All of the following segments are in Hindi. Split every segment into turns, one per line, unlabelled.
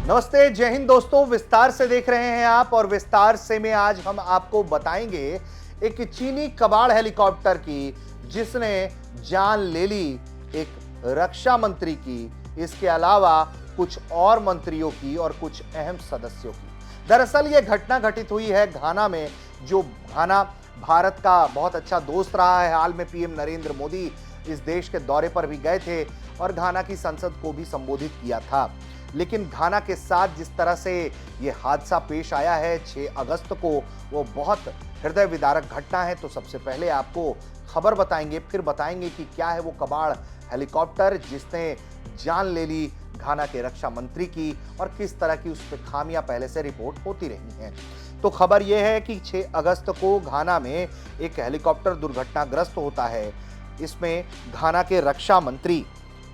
नमस्ते, जय हिंद दोस्तों। विस्तार से देख रहे हैं आप और विस्तार से में आज हम आपको बताएंगे एक चीनी कबाड़ हेलीकॉप्टर की जिसने जान ले ली एक रक्षा मंत्री की, इसके अलावा कुछ और मंत्रियों की और कुछ अहम सदस्यों की। दरअसल यह घटना घटित हुई है घाना में, जो घाना भारत का बहुत अच्छा दोस्त रहा है। हाल में पीएम नरेंद्र मोदी इस देश के दौरे पर भी गए थे और घाना की संसद को भी संबोधित किया था। लेकिन घाना के साथ जिस तरह से यह हादसा पेश आया है 6 अगस्त को, वो बहुत हृदय विदारक घटना है। तो सबसे पहले आपको खबर बताएंगे, फिर बताएंगे कि क्या है वो कबाड़ हेलीकॉप्टर जिसने जान ले ली घाना के रक्षा मंत्री की और किस तरह की उस पर खामियां पहले से रिपोर्ट होती रही हैं। तो खबर यह है कि 6 अगस्त को घाना में एक हेलीकॉप्टर दुर्घटनाग्रस्त होता है। इसमें घाना के रक्षा मंत्री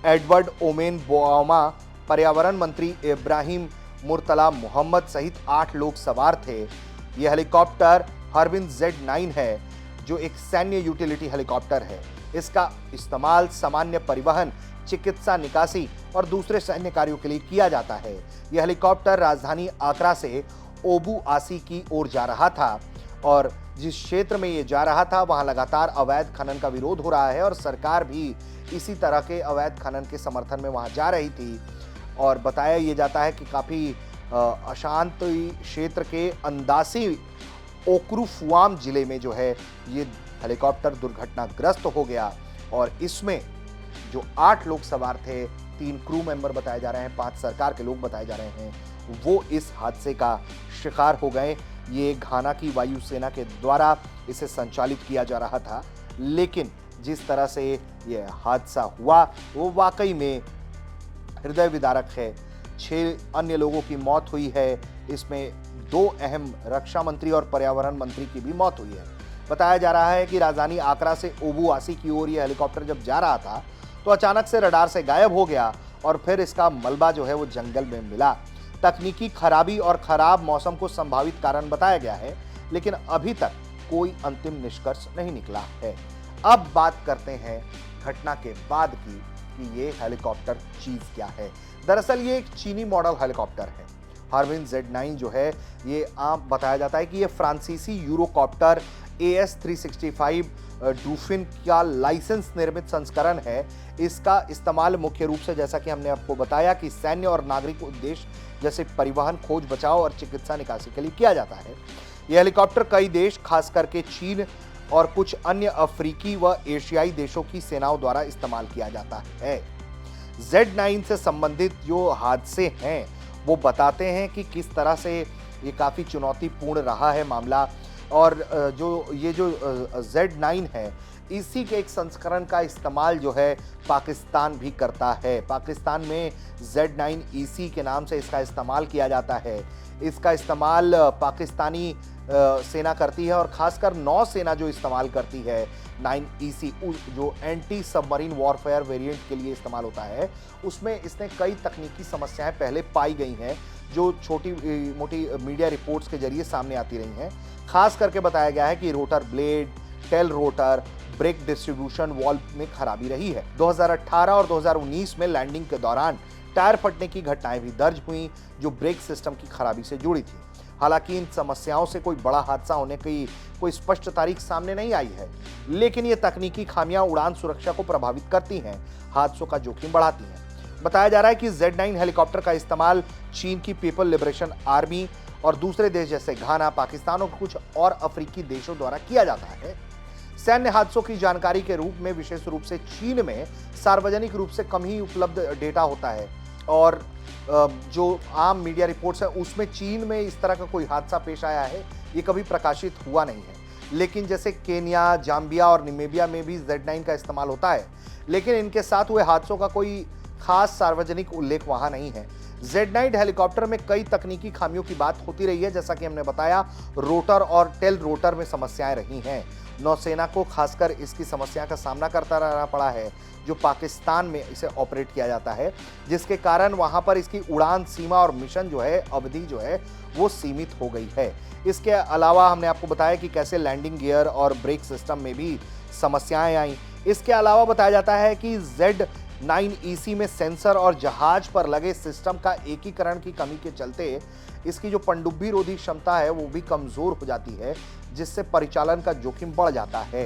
एडवर्ड ओमेन बोआमा, पर्यावरण मंत्री इब्राहिम मुर्तला मोहम्मद सहित 8 लोग सवार थे। यह हेलीकॉप्टर हरविंद Z9 है, जो एक सैन्य यूटिलिटी हेलीकॉप्टर है। इसका इस्तेमाल सामान्य परिवहन, चिकित्सा, निकासी और दूसरे सैन्य कार्यों के लिए किया जाता है। यह हेलीकॉप्टर राजधानी आगरा से ओबू आसी की ओर जा रहा था और जिस क्षेत्र में ये जा रहा था वहां लगातार अवैध खनन का विरोध हो रहा है और सरकार भी इसी तरह के अवैध खनन के समर्थन में वहां जा रही थी। और बताया ये जाता है कि काफ़ी अशांत क्षेत्र के अंदासी ओक्रुफुआम जिले में जो है ये हेलीकॉप्टर दुर्घटनाग्रस्त हो गया और इसमें जो 8 लोग सवार थे, 3 क्रू मेंबर बताए जा रहे हैं, 5 सरकार के लोग बताए जा रहे हैं, वो इस हादसे का शिकार हो गए। ये घाना की वायुसेना के द्वारा इसे संचालित किया जा रहा था, लेकिन जिस तरह से ये हादसा हुआ वो वाकई में हृदय विदारक है। 6 अन्य लोगों की मौत हुई है। इसमें 2 अहम रक्षा मंत्री और पर्यावरण मंत्री की भी मौत हुई है। बताया जा रहा है कि राजधानी आगरा से ओबू आसी की ओर यह हेलीकॉप्टर जब जा रहा था तो अचानक से रडार से गायब हो गया और फिर इसका मलबा जो है वो जंगल में मिला। तकनीकी खराबी और खराब मौसम को संभावित कारण बताया गया है, लेकिन अभी तक कोई अंतिम निष्कर्ष नहीं निकला है। अब बात करते हैं घटना के बाद की कि ये हेलीकॉप्टर चीज क्या है। दरअसल ये एक चीनी मॉडल हेलीकॉप्टर है। हरविंद Z9 जो है ये आम बताया जाता है कि ये फ्रांसीसी यूरोकॉप्टर AS365 डूफिन का लाइसेंस निर्मित संस्करण है। इसका इस्तेमाल मुख्य रूप से, जैसा कि हमने आपको बताया, कि सैन्य और नागरिक उद्देश्य जैसे परिवहन, खोज बचाव और चिकित्सा निकासी के लिए किया जाता है। यह हेलीकॉप्टर कई देश, खास करके चीन और कुछ अन्य अफ्रीकी व एशियाई देशों की सेनाओं द्वारा इस्तेमाल किया जाता है। Z9 से संबंधित जो हादसे हैं वो बताते हैं कि किस तरह से ये काफ़ी चुनौतीपूर्ण रहा है मामला। और जो Z9 है, इसी के एक संस्करण का इस्तेमाल जो है पाकिस्तान भी करता है। पाकिस्तान में Z9EC के नाम से इसका इस्तेमाल किया जाता है। इसका इस्तेमाल पाकिस्तानी सेना करती है और खासकर नौसेना जो इस्तेमाल करती है 9EC, जो एंटी सबमरीन वॉरफेयर वेरिएंट के लिए इस्तेमाल होता है। उसमें इसने कई तकनीकी समस्याएं पहले पाई गई हैं जो छोटी मोटी मीडिया रिपोर्ट्स के जरिए सामने आती रही हैं। खास करके बताया गया है कि rotor blade, tail rotor, brake distribution valve में खराबी रही है। 2018 और 2019 में लैंडिंग के दौरान टायर फटने की घटनाएं भी दर्ज हुई जो ब्रेक सिस्टम की खराबी से जुड़ी थी। हालांकि इन समस्याओं से कोई बड़ा हादसा होने की कोई स्पष्ट तारीख सामने नहीं आई है, लेकिन ये तकनीकी खामियां उड़ान सुरक्षा को प्रभावित करती हैं, हादसों का जोखिम बढ़ाती हैं। बताया जा रहा है कि Z9 हेलीकॉप्टर का इस्तेमाल चीन की पीपल लिबरेशन आर्मी और दूसरे देश जैसे घाना, पाकिस्तान और कुछ और अफ्रीकी देशों द्वारा किया जाता है। सैन्य हादसों की जानकारी के रूप में विशेष रूप से चीन में सार्वजनिक रूप से कम ही उपलब्ध डेटा होता है और जो आम मीडिया रिपोर्ट्स है उसमें चीन में इस तरह का कोई हादसा पेश आया है ये कभी प्रकाशित हुआ नहीं है। लेकिन जैसे केन्या, जाम्बिया और नामीबिया में भी Z9 का इस्तेमाल होता है, लेकिन इनके साथ हुए हादसों का कोई खास सार्वजनिक उल्लेख वहां नहीं है। Z9 हेलीकॉप्टर में कई तकनीकी खामियों की बात होती रही है, जैसा कि हमने बताया, रोटर और टेल रोटर में समस्याएं रही हैं। नौसेना को खासकर इसकी समस्या का सामना करता रहना पड़ा है, जो पाकिस्तान में इसे ऑपरेट किया जाता है, जिसके कारण वहां पर इसकी उड़ान सीमा और मिशन जो है, अवधि जो है वो सीमित हो गई है। इसके अलावा हमने आपको बताया कि कैसे लैंडिंग गियर और ब्रेक सिस्टम में भी समस्याएं आई। इसके अलावा बताया जाता है कि 9EC में सेंसर और जहाज पर लगे सिस्टम का एकीकरण की कमी के चलते इसकी जो पनडुब्बी रोधी क्षमता है वो भी कमजोर हो जाती है, जिससे परिचालन का जोखिम बढ़ जाता है।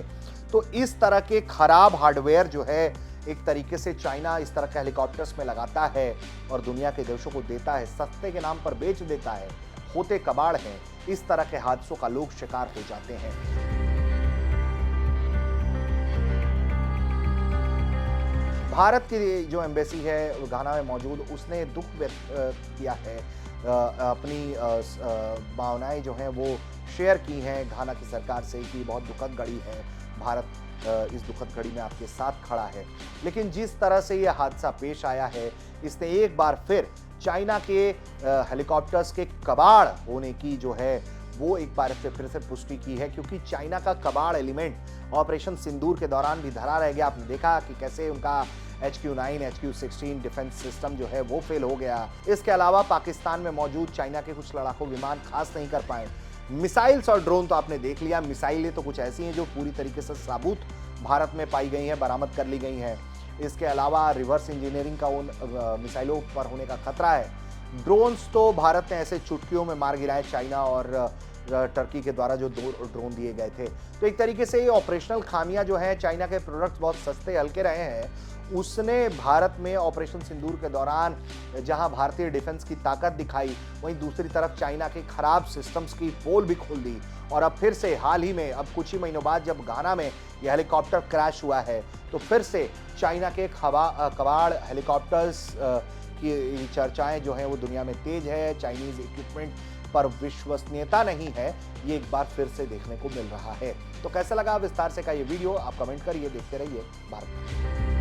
तो इस तरह के खराब हार्डवेयर जो है एक तरीके से चाइना इस तरह के हेलीकॉप्टर्स में लगाता है और दुनिया के देशों को देता है, सस्ते के नाम पर बेच देता है, होते कबाड़ हैं। इस तरह के हादसों का लोग शिकार हो जाते हैं। भारत की जो एम्बेसी है घाना में मौजूद, उसने दुख व्यक्त किया है, अपनी भावनाएं जो हैं वो शेयर की हैं घाना की सरकार से कि बहुत दुखद घड़ी है, भारत इस दुखद घड़ी में आपके साथ खड़ा है। लेकिन जिस तरह से यह हादसा पेश आया है, इसने एक बार फिर चाइना के हेलीकॉप्टर्स के कबाड़ होने की जो है वो एक बार फिर से पुष्टि की है, क्योंकि चाइना का कबाड़ एलिमेंट ऑपरेशन सिंदूर के दौरान भी धरा रह गया। आपने देखा कि कैसे उनका HQ-9, HQ-16 डिफेंस सिस्टम जो है वो फेल हो गया। इसके अलावा पाकिस्तान में मौजूद चाइना के कुछ लड़ाकू विमान खास नहीं कर पाए। मिसाइल्स और ड्रोन तो आपने देख लिया, मिसाइलें तो कुछ ऐसी हैं जो पूरी तरीके से साबुत भारत में पाई गई हैं, बरामद कर ली गई हैं। इसके अलावा रिवर्स इंजीनियरिंग का उन मिसाइलों पर होने का खतरा है। ड्रोन्स तो भारत ने ऐसे चुटकियों में मार गिराए चाइना और टर्की के द्वारा जो 2 ड्रोन दिए गए थे। तो एक तरीके से ये ऑपरेशनल खामियां जो है, चाइना के प्रोडक्ट्स बहुत सस्ते हल्के रहे हैं, उसने भारत में ऑपरेशन सिंदूर के दौरान जहां भारतीय डिफेंस की ताकत दिखाई, वहीं दूसरी तरफ चाइना के खराब सिस्टम्स की पोल भी खोल दी। और अब फिर से हाल ही में, अब कुछ ही महीनों बाद जब घाना में यह हेलीकॉप्टर क्रैश हुआ है, तो फिर से चाइना के कबाड़ हेलीकॉप्टर्स की चर्चाएं जो हैं वो दुनिया में तेज है। चाइनीज इक्विपमेंट पर विश्वसनीयता नहीं है, ये एक बार फिर से देखने को मिल रहा है। तो कैसा लगा विस्तार से का ये वीडियो, आप कमेंट करिए। देखते रहिए भारत।